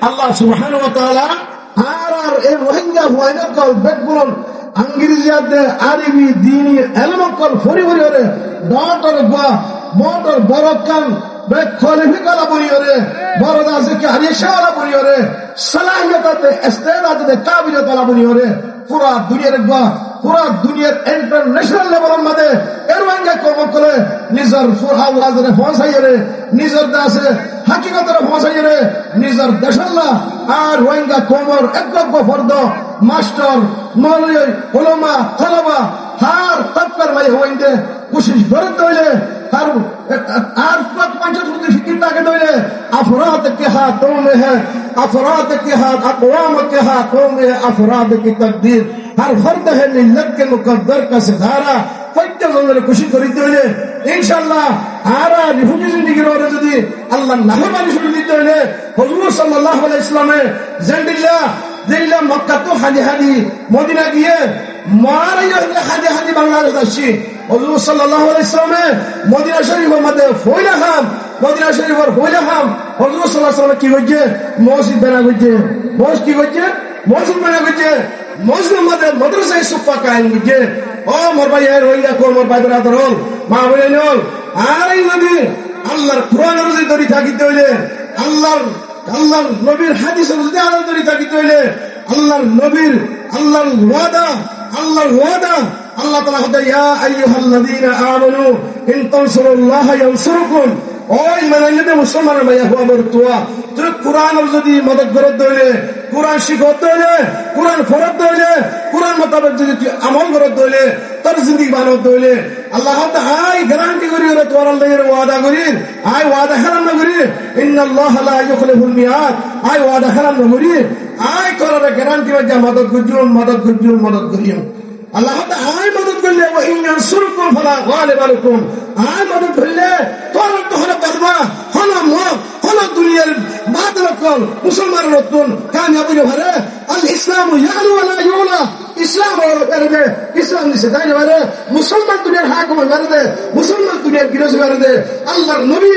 আল্লাহ সুবহানাহু ওয়া তাআলা আর এই রোহিঙ্গা হুয়াইনার কল বেকবুলন আঙ্গিরিজিয়াতে আরবি দিনী এলম কল ফরি ফরি হরে ডটর বা মোটর বরকান বেক খলিফি কলা বনি হরে বড়দা যে হারিশা ওলা বনি হরে সালাহিয়াতে ইস্তেদাতে কাবিলে কলা বনি হরে পুরা দুনিয়ার বা পুরা দুনিয়ার ইন্টারন্যাশনাল লেভেলের মধ্যে এর রোহিঙ্গা কর্ম করে নিজের ফুরহাওয়াজরে পৌঁছাইরে নিজের দেশে হাকিকতের পৌঁছাইরে নিজের দেশাল্লাহ আর রোহিঙ্গা কর্মর একলব্য ফর্দ মাস্টার মৌলভী উলামা তালাবা হার তবকার ভাই হইতে কোশিশ করে দইলে তার আর पंचायत फिक्र के दौले अफराद के हाथों में है अफराद के हाथ अक़वाम के हाथों में है अफराद की तकदीर हर फर्द है मिल्लत के मुकद्दर का सितारा फैक्टर खुशी करी दौले इंशाल्लाह आरा रिफ्यूजी जिंदगी रे যদি আল্লাহ নামে মানি শুরু দিতে হলে হুজুর সাল্লাল্লাহু আলাইহি ওয়াসাল্লামে জিল্লা মক্কা তো হাজি হাজি মদিনা গিয়ে মারাইয়া হাজি হাজি বাংলাদেশ আসছি হুজুর সাল্লাল্লাহু আলাইহি ওয়াসাল্লামে মদিনা শরীফের মধ্যে ফয়লাহাম মদিনা শরীফের ফয়লাহাম হুজুর সাল্লাল্লাহু আলাইহি ওয়াসাল্লাম কি হচ্ছে মসজিদ বানা হচ্ছে মসজিদ কি হচ্ছে মসজিদ বানা হচ্ছে মসজিদের মধ্যে মাদ্রাসায়ে সুফা কায়েম হচ্ছে ও মোর ভাই এর হইয়া কো মোর ভাই ব্রাদার হল মা বলেন আর এই নবী আল্লাহর কোরআন অনুযায়ী দড়ি থাকিতে হইলে আল্লাহর নবীর হাদিস অনুযায়ী আল্লাহর দড়ি থাকিতে হইলে আল্লাহর ওয়াদা আল্লাহ তাআলা বলেন ইয়া আইয়ুহাল্লাযীনা আমানু ইন তানসুরুল্লাহা ইয়ানসুরকুম ওই মানলে মুসলমান ভাইয়া হওয়া বর্তোয়া তুই কোরআন যদি মদদ করে দইলে কোরআন শিখত দইলে কোরআন ফরত দইলে কোরআন মোতাবেক যদি তুই আমল করে দইলে তোর জিন্দেগি বানাত দইলে আল্লাহ তাআলা গ্যারান্টি করি রে তোর আল্লাহর ওয়াদা করি ওয়াদা হারাম না করি ইন্নাল্লাহা লা ইউখলিফুল মিয়াদ ওয়াদা হারাম না করি করার গ্যারান্টি বাজা মদদ করিও আল্লাহ তাআলা মদদ করলে ওয়া ইন ইয়ানসুরকুম ফালা গালিবা লাকুম মদদ করলে তোর তো হলো করবা হলো দুনিয়ার বাদরকল মুসলমানের নতুন কামিয়াবি ভরে আল ইসলাম ইয়ালু ওয়া লা ইউলা ইসলাম করবে ইসলাম নিছে তাই না মুসলমান দুনিয়ার হাকিম করবে মুসলমান দুনিয়ার বিরোধ করবে আল্লাহর নবী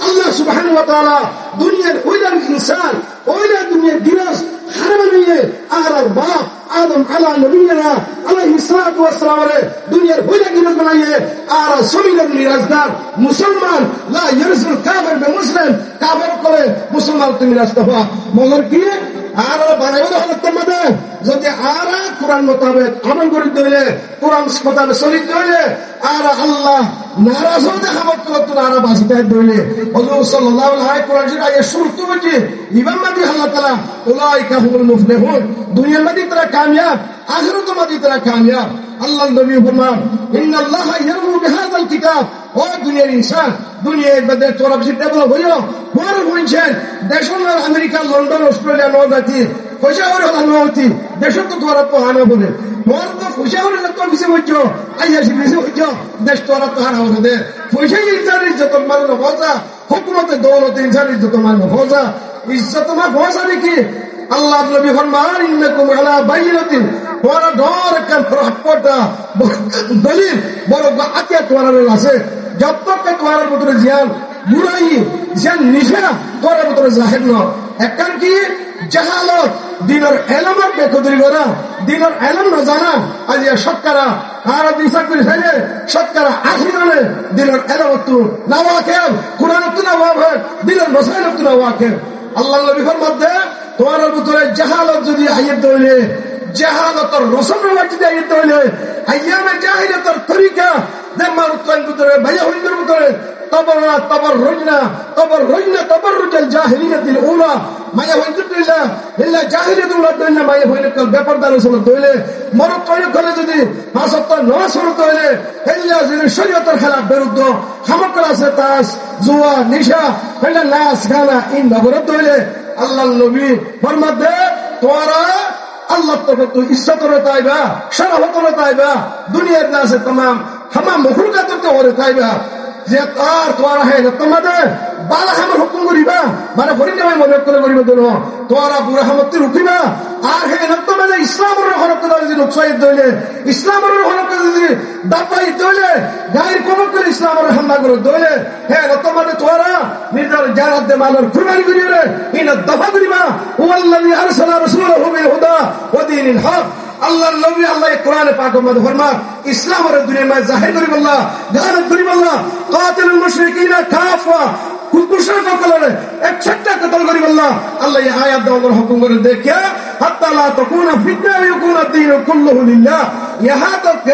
আল্লাহ সুবহানাহু ওয়া তাআলা দুনিয়ার ওইলা ইনসান ওইলা দুনিয়ার বিরোধ হারাম নিয়ে আর বাপ আদম আলা নবীনা আলাইহিস সালাতু ওয়াস সালাম দুনিয়ার ওইলা বিরোধ বানাইয়ে আর সমিলের মিরাজদার মুসলমান লা ইয়ারসুল কাফির বে মুসলিম কাফির করে মুসলমান তুমি রাস্তা হওয়া মগর কি আর বানাইবো হলো তোমাদের যদি আর কোরআন মোতাবেক আমল করে দিলে কোরআন মোতাবেক চলিতে হইলে আর আল্লাহ নারাজ হতে খাবার করতে আর বাঁচিতে হইলে হুজুর সাল্লাল্লাহু আলাইহি কোরআন শিখায় শুরু হচ্ছে ইমাম মাদি আল্লাহ তাআলা উলাইকা হুমুল মুফলিহুন দুনিয়ার মধ্যে তারা কামিয়াব আখিরাতের মধ্যে তারা কামিয়াব আল্লাহর নবী ফরমান ইন্নাল্লাহা ইয়ারমু বিহাযাল কিতাব ও দুনিয়ার ইনসান দুনিয়ার মধ্যে তোরা বেশি ডেভেলপ হইও বড় হইছেন দেশের আমেরিকা লন্ডন অস্ট্রেলিয়া নয় জাতি পয়সা হলে হতি দেশ তো তোরা তো হানা বলে তোমার তো পয়সা হলে তো বেশি হইছো আইয়াসি বেশি হইছো দেশ তোরা তো হানা হলে দে পয়সা ইনসানের যত মানে ফজা হুকুমতে দৌলত ইনসানের যত মানে ফজা ইজ্জত মা ফজা দেখি আল্লাহ নবী ফরমান ইন্নাকুম আলা বাইনাতিন তোরা ডর কান ফরহাটা দলিল বড় আতিয়া তোরা আছে যতক তোরা ভিতরে জিয়ান বুড়াই জিয়ান নিশা তোরা ভিতরে জাহির ন একখান কি জাহালত দিনের এলমের বেকদরি করা দিনের এলম না জানা আজ সৎকারা আর দিন চাকরি খাইলে সৎকারা আখি জানে দিনের এলম তু না ওয়াকেব কোরআন তু না ওয়াকেব দিনের মশাইল তু না ওয়াকেব আল্লাহ নবীর মধ্যে তোমার ভিতরে জাহালত যদি আইয়ত হইলে জাহালতর রসমের যদি আইয়ত হইলে আইয়ামে জাহিলিয়াতের তরিকা দেমার উত্তর ভিতরে ভাইয়া হইদের ভিতরে তবররুজাল জাহিলিয়াতিল উলা মায়া হইতুল্লাহ ইল্লা জাহিলিয়াতুল উলা মায়া হইলে কল ব্যাপারদার রসুল দইলে মরদ তৈরি করে যদি পাঁচত্ব নামাজ পড়তে হইলে ইল্লা যদি শরীয়তের খেলাফ বিরুদ্ধ খামকর আছে তাস জুয়া নিশা হইলে নাচ গানা ইন নগরত হইলে আল্লাহর নবী ফরমাতে তোরা আল্লাহ তো ইজ্জত করে তাইবা শরফত করে তাইবা দুনিয়ার নাসে तमाम হামা মখলুকাত তো করে তাইবা যে তার তোরা হে তোমাদের বালা আমার হুকুম করিবা মানে হরিণ আমি মনে করে করিবা দিল তোরা বুড়া হামতি রুখিবা আর হে নক্ত মানে ইসলামের হরক যদি নুকসাইদ দইলে ইসলামের হরক যদি দাপাই দইলে গায়ের কোন করে ইসলামের হামলা করে দইলে হে নক্ত মানে তোরা নিজের জানাত দে মালের কুরবানি করিবে ইনা দফা করিবা ওয়াল্লাযী আরসালা রাসূলাহু বিল হুদা ওয়া দীনিল হক আল্লাহর নবী আল্লাহ কোরআনে পাকের মধ্যে ফরমান ইসলামের দুনিয়ার মধ্যে জাহির করিব আল্লাহ গায়ব করিব আল্লাহ কাতিলুল মুশরিকিনা কাফা কুকুশার কলরে একছাটা কতল করিব আল্লাহ আল্লাহ এই আয়াত দেওয়ার হুকুম করে দেখে হাত্তা লা তাকুনা ফিতনা ওয়া ইয়াকুনা দ্বীন কুল্লুহু লিল্লাহ ইহা তক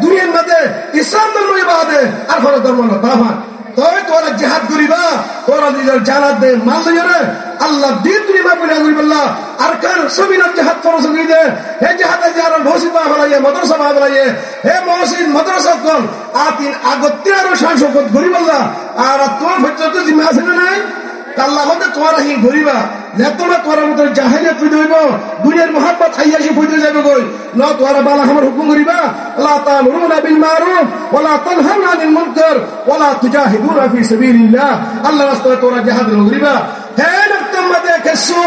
দুনিয়ার মধ্যে ইসলাম ধর্ম ইবাদে আর কোন ধর্ম না তাহা তবে তোরা জিহাদ করিবা তোরা নিজের জানাত দে মাল লইরে আল্লাহ দিন করিবা বলে করিবাল্লাহ আর কার সবিনা জিহাদ ফরজ হই দে হে জিহাদে যারা মসজিদ বানাইয়ে মাদ্রাসা বানাইয়ে হে মসজিদ মাদ্রাসা কোন আতিন আগত্যার শাসক করিবাল্লাহ আর তোর ভেতরে জিম্মা আছে না নাই আল্লাহ হতে তোরা হি করিবা যেতনা তোরা মত জাহিলিয়াত হই হইব দুনিয়ার মোহাব্বত খাইয়াসি হইতে যাবে কই না তোরা বালা আমার হুকুম করিবা লা তা'মুরুনা বিল মারুফ ওয়া লা তানহাউনা আনিল মুনকার ওয়া লা তুজাহিদুনা ফি সাবিলিল্লাহ আল্লাহ রাস্তায় তোরা জিহাদ করিবা হে নক্তমতে কেসু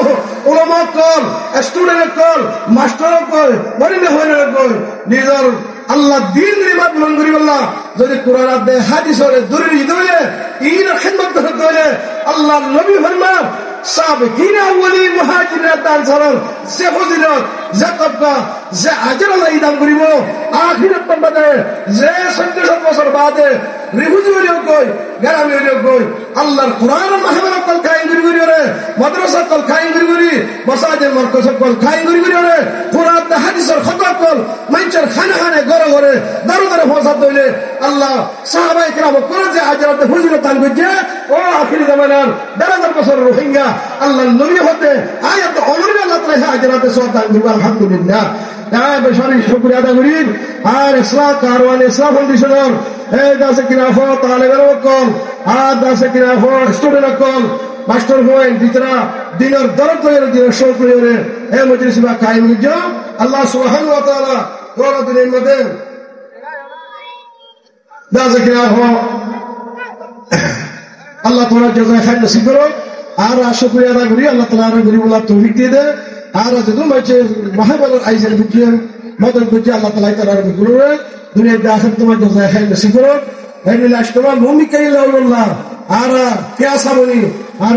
উলামা কল স্টুডেন্ট কল মাস্টার কল বলিলে হইলে কল নিজর আল্লাহ দিন রিবাদ মন করিবাল্লাহ যদি কোরআন দে হাদিসের দূরে দইলে ইন খিদমত করতে দইলে আল্লাহ নবী ফরমান সাবিকিনা আউয়ালিন মুহাজিরিন আনসার সে ফজিলত যে তবকা যে আজর আল্লাহ ইদান করিব আখিরাত পর্যন্ত যে 1400 বছর বাদে রিহুজি হইলো কই গ্রামে হইলো কই আল্লাহর কোরআন মাহফিল কল কায়েম করি রে মাদ্রাসা কল কায়েম করি মাসাজিদ মারকাজ কল কায়েম করি রে কোরআন দে হাদিসের খতম কল মাইচার খানা খানে ঘরে ঘরে দারু দারু ফসাদ দইলে আল্লাহ সাহাবায়ে কেরাম করে যে আজরাতে ফজিলত দান কইছে ও আখির জামানার 1000 বছর রোহিঙ্গা আল্লাহর নবী হতে আয়াত অনুযায়ী আল্লাহ তাআলা আজরাতে সওয়াব দান করবে আলহামদুলিল্লাহ তাই বেশারি শুকরিয়া আদা করি আর ইসলাম কারওয়ান ইসলাম ফাউন্ডেশনের এই দাসে কিনাফ তালেবের কল আর দাসে কিনাফ স্টুডেন্ট কল মাস্টার হয় টিচারা দিনের দরদ করে দিনের শৌক করে এই মজলিস বা কায়েম হইজ আল্লাহ সুবহানাহু ওয়া তাআলা পুরো দিনের মধ্যে দাসে কিনাফ আল্লাহ তোরা জাযায়ে খাইর নসিব করো আর শুকরিয়া আদা করি আল্লাহ তাআলার গরিবুল্লাহ তৌফিক দিয়ে দে আর যদি মাঝে মাহফিলের আইজের বুঝিয়ে মদন বুঝিয়ে আল্লাহ তাআলা তার গুরুরে দুনিয়ার আখিরাত তোমার জাযায়ে খাইর নসিব করো এই লাশ তোমার ভূমিকা ইল্লাল্লাহ আর কে আসাবনি আর